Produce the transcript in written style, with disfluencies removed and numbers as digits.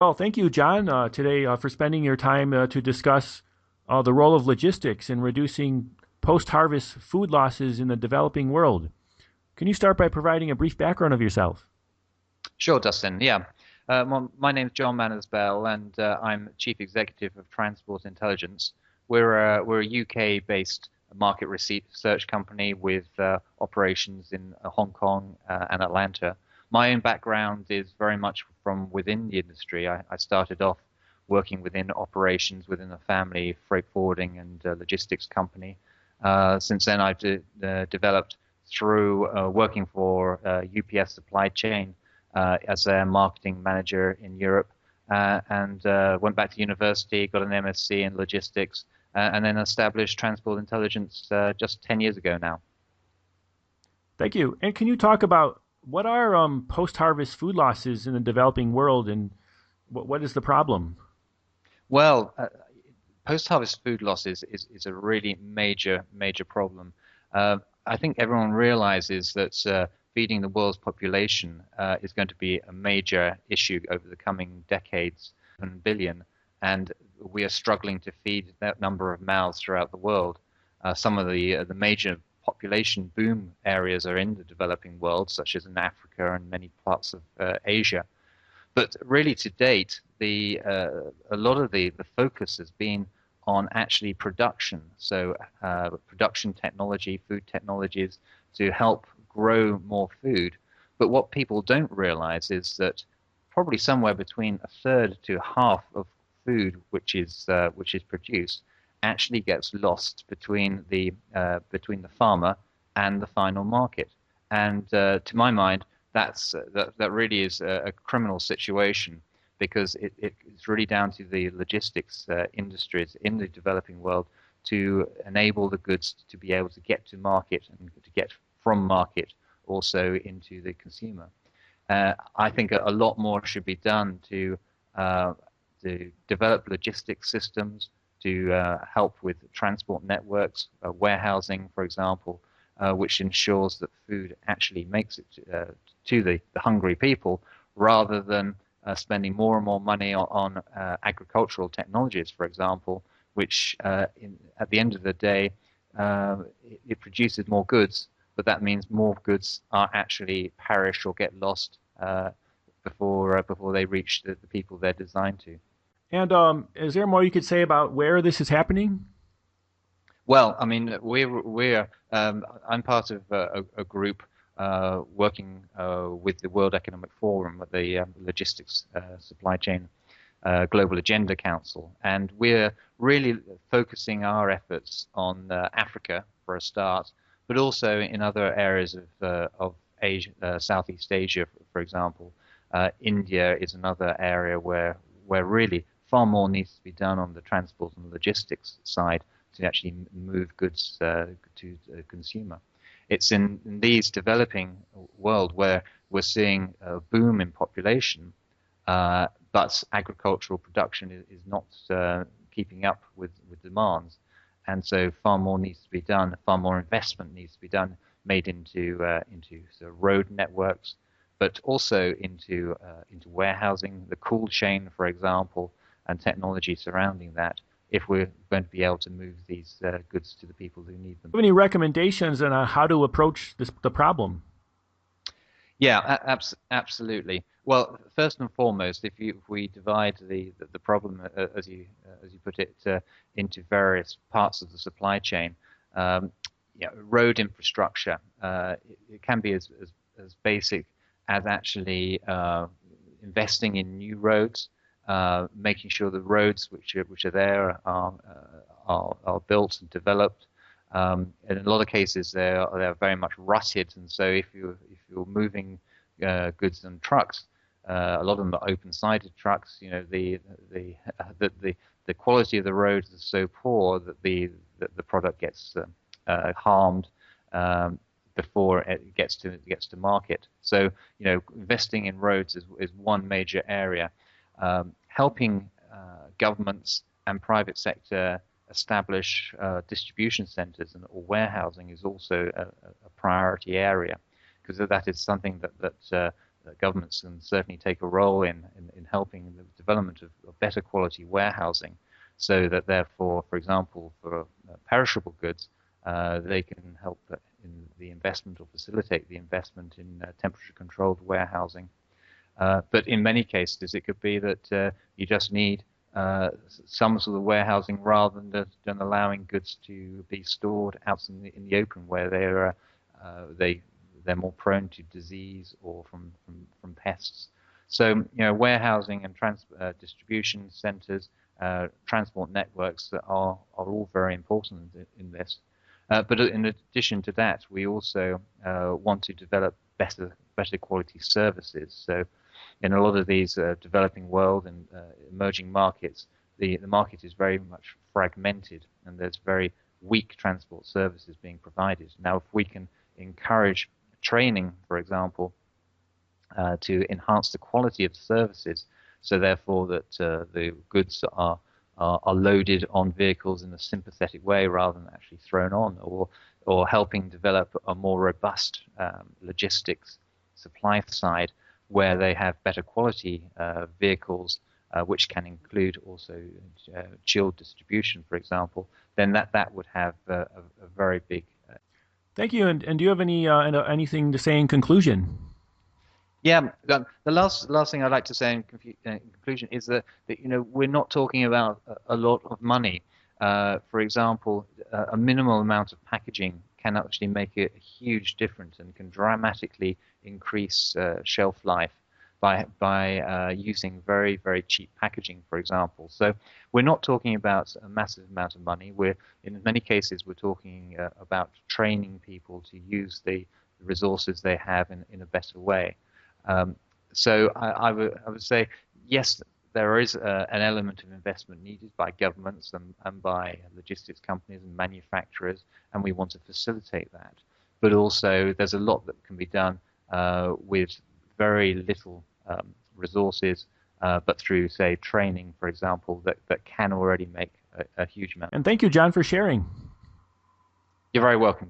Well, thank you, John, today for spending your time to discuss the role of logistics in reducing post-harvest food losses in the developing world. Can you start by providing a brief background of yourself? Sure, Dustin. Yeah. My name is John Manners-Bell, and I'm Chief Executive of Transport Intelligence. We're a UK-based market research company with operations in Hong Kong and Atlanta. My own background is very much from within the industry. I started off working within operations within a family freight forwarding and logistics company. Since then, I've developed through working for UPS Supply Chain as a marketing manager in Europe, and went back to university, got an M.S.C in logistics, and then established Transport Intelligence just 10 years ago now. Thank you. And can you talk about what are post-harvest food losses in the developing world, and what is the problem? Well, post-harvest food loss is a really major problem. I think everyone realizes that feeding the world's population is going to be a major issue over the coming decades, 7 billion, and we are struggling to feed that number of mouths throughout the world. Some of the major population boom areas are in the developing world, such as in Africa and many parts of Asia. But really, to date, a lot of the focus has been on actually production. So production technology, food technologies to help grow more food. But what people don't realize is that probably somewhere between a third to half of food which is produced actually gets lost between the farmer and the final market. And to my mind, that really is a criminal situation because it's really down to the logistics industries in the developing world to enable the goods to be able to get to market and to get from market also into the consumer. I think a lot more should be done to develop logistics systems, to help with transport networks, warehousing, for example, which ensures that food actually makes it to the hungry people rather than spending more and more money on agricultural technologies, for example, which at the end of the day, it produces more goods, but that means more goods are actually perish or get lost before they reach the people they're designed to. And is there more you could say about where this is happening? Well, I mean, I'm part of a group working with the World Economic Forum, at the Logistics Supply Chain Global Agenda Council, and we're really focusing our efforts on Africa for a start, but also in other areas of Asia, Southeast Asia, for example. India is another area where really far more needs to be done on the transport and logistics side to actually move goods to the consumer. It's in these developing world where we're seeing a boom in population, but agricultural production is not keeping up with demands. And so far more needs to be done, far more investment needs to be done, made into sort of road networks, but also into warehousing, the cold chain, for example, and technology surrounding that, if we're going to be able to move these goods to the people who need them. Do you have any recommendations on how to approach the problem? Yeah, absolutely. Well, first and foremost, if we divide the problem as you put it into various parts of the supply chain, yeah, road infrastructure, it can be as basic as actually investing in new roads, making sure the roads which are there are built and developed. In a lot of cases, they're very much rutted, and so if you're moving goods and trucks, a lot of them are open-sided trucks. You know, the quality of the roads is so poor that the product gets harmed before it gets to market. So, you know, investing in roads is one major area. Helping governments and private sector establish distribution centers or warehousing is also a priority area, because that is something that governments can certainly take a role in helping the development of better quality warehousing, so that therefore, for example, for perishable goods, they can help in the investment or facilitate the investment in temperature-controlled warehousing. But in many cases, it could be that you just need some sort of warehousing rather than allowing goods to be stored out in the open, where they're more prone to disease or from pests. So, warehousing and distribution centers, transport networks that are all very important in this. But in addition to that, we also want to develop better quality services. So, in a lot of these developing world and emerging markets, the market is very much fragmented, and there's very weak transport services being provided. Now, if we can encourage training, for example, to enhance the quality of the services, so therefore that the goods are loaded on vehicles in a sympathetic way rather than actually thrown on, or helping develop a more robust logistics supply side, where they have better quality vehicles, which can include also chilled distribution, for example, then that would have a very big. Thank you. And do you have anything to say in conclusion? Yeah, the last thing I'd like to say in conclusion is that we're not talking about a lot of money. For example, a minimal amount of packaging can actually make a huge difference and can dramatically increase shelf life by using very, very cheap packaging, for example. So we're not talking about a massive amount of money. In many cases, we're talking about training people to use the resources they have in a better way. So I would say, yes, there is an element of investment needed by governments and by logistics companies and manufacturers, and we want to facilitate that. But also, there's a lot that can be done with very little resources, but through, say, training, for example, that can already make a huge amount. And thank you, John, for sharing. You're very welcome.